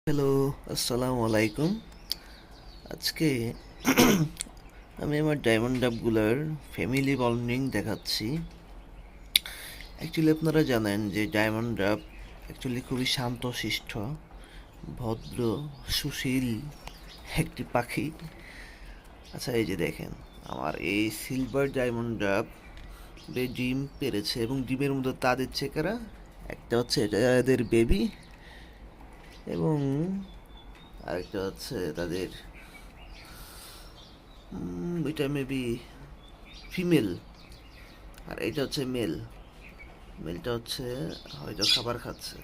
Hello, আসসালামু আলাইকুম। আজকে আমি আমার ডায়মন্ড ডাবগুলার ফ্যামিলি বন্ডিং দেখাচ্ছি। অ্যাকচুয়ালি আপনারা জানেন যে ডায়মন্ড ডাব অ্যাকচুয়ালি খুবই শান্তশিষ্ট, ভদ্র, সুশীল একটি পাখি। আচ্ছা, এই যে দেখেন, আমার এই সিলভার ডায়মন্ড ডাব ডিম পেড়েছে এবং ডিমের মধ্যে তা দিচ্ছে কারা। একটা হচ্ছে এটা এদের বেবি এবং আরেকটা হচ্ছে তাদের এটা মেবি ফিমেল, আর এটা হচ্ছে মেল। মেলটা হচ্ছে হয়তো খাবার খাচ্ছে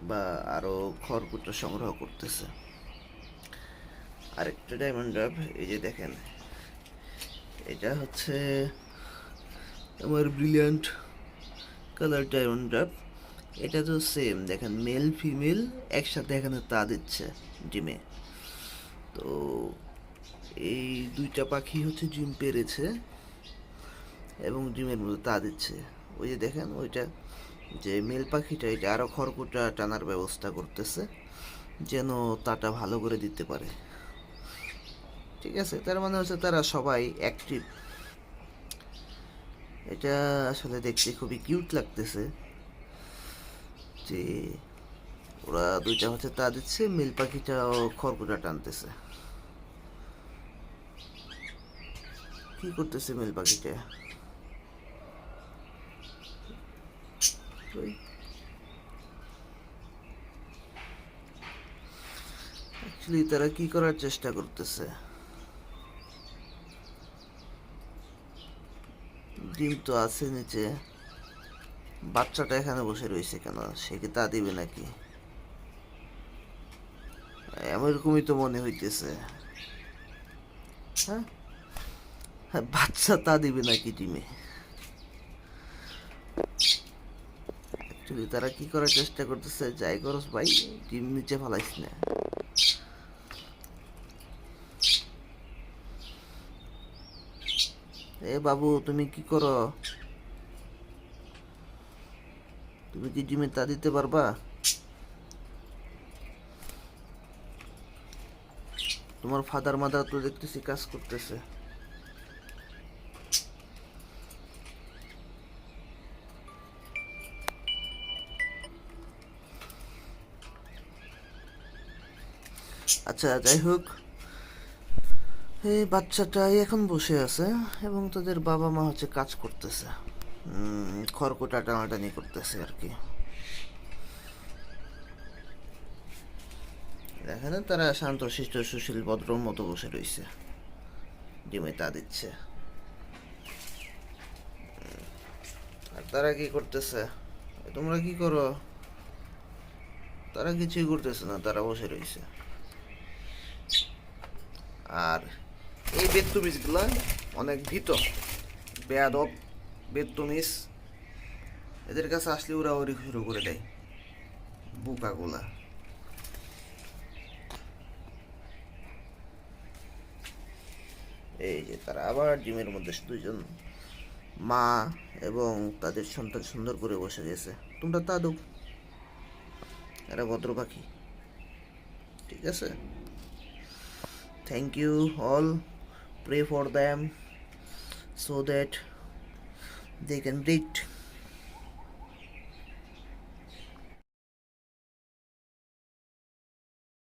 বা আরও খড়কুটো সংগ্রহ করতেছে। আরেকটা ডায়মন্ড ডাব, এই যে দেখেন, এটা হচ্ছে আমার ব্রিলিয়ান্ট কালার ডায়মন্ড ডাব। এটা তো সেম, দেখেন মেল ফিমেল একসাথে এখানে তা দিচ্ছে ডিমে। তো এই দুইটা পাখি হচ্ছে ডিম পেড়েছে এবং ডিমের মধ্যে তা দিচ্ছে। ওই যে দেখেন, ওইটা যে মেল পাখিটা এটা আরও খড়কুটা টানার ব্যবস্থা করতেছে যেন তাটা ভালো করে দিতে পারে। ঠিক আছে, তার মানে হচ্ছে তারা সবাই অ্যাক্টিভ। এটা আসলে দেখতে খুবই কিউট লাগতেছে যে ওরা দুইটা হচ্ছে তা দিচ্ছে, মেল পাখিটাও খড়কুটা টানতেছে। কি করতেছে মেল পাখিটা? ওই অ্যাকচুয়ালি তারা কি করার চেষ্টা করতেছে? ডিম তো আছে নিচে, বাচ্চাটা এখানে বসে রয়েছে কেন? সে কি তা দিবে নাকি? এরকমই তো মনে হইতেছে। হ্যাঁ, হ্যাঁ, বাচ্চা তা দিবে নাকি ডিমে? অ্যাকচুয়ালি তারা কি করার চেষ্টা করতেছে? যাই করস ভাই, ডিম নিচে ফালাইস না। এ বাবু, তুমি কি করো? তুমি কি ডিমে তা দিতে পারবা? তোমার ফাদার মাদার তো দেখতেছি কাজ করতেছে। আচ্ছা, যাই হোক, এই বাচ্চাটাই এখন বসে আছে এবং তাদের বাবা মা হচ্ছে কাজ করতেছে, খড়কুটা টানাটানি করতেছে আর কি। দেখেন, তারা শান্ত শিষ্ট সুশীল ভদ্রর মতো বসে রয়েছে, ডিমে তা দিচ্ছে। আর তারা কি করতেছে? তোমরা কি করো? তারা কিছুই করতেছে না, তারা বসে রয়েছে। আর এই বেত্তুমিসগুলা অনেক ভীত, বেয়াদব, বেত্তুমিস। এদের কাছে আসলে ওরা ওরি শুরু করে দেয়, বুকাগুলা। এই যে তারা আবার ডিমের মধ্যে দুইজন মা এবং তাদের সন্তান সুন্দর করে বসে গেছে। তোমরা তা দো, এরা ভদ্র পাখি। ঠিক আছে, thank you all, pray for them so that they can breed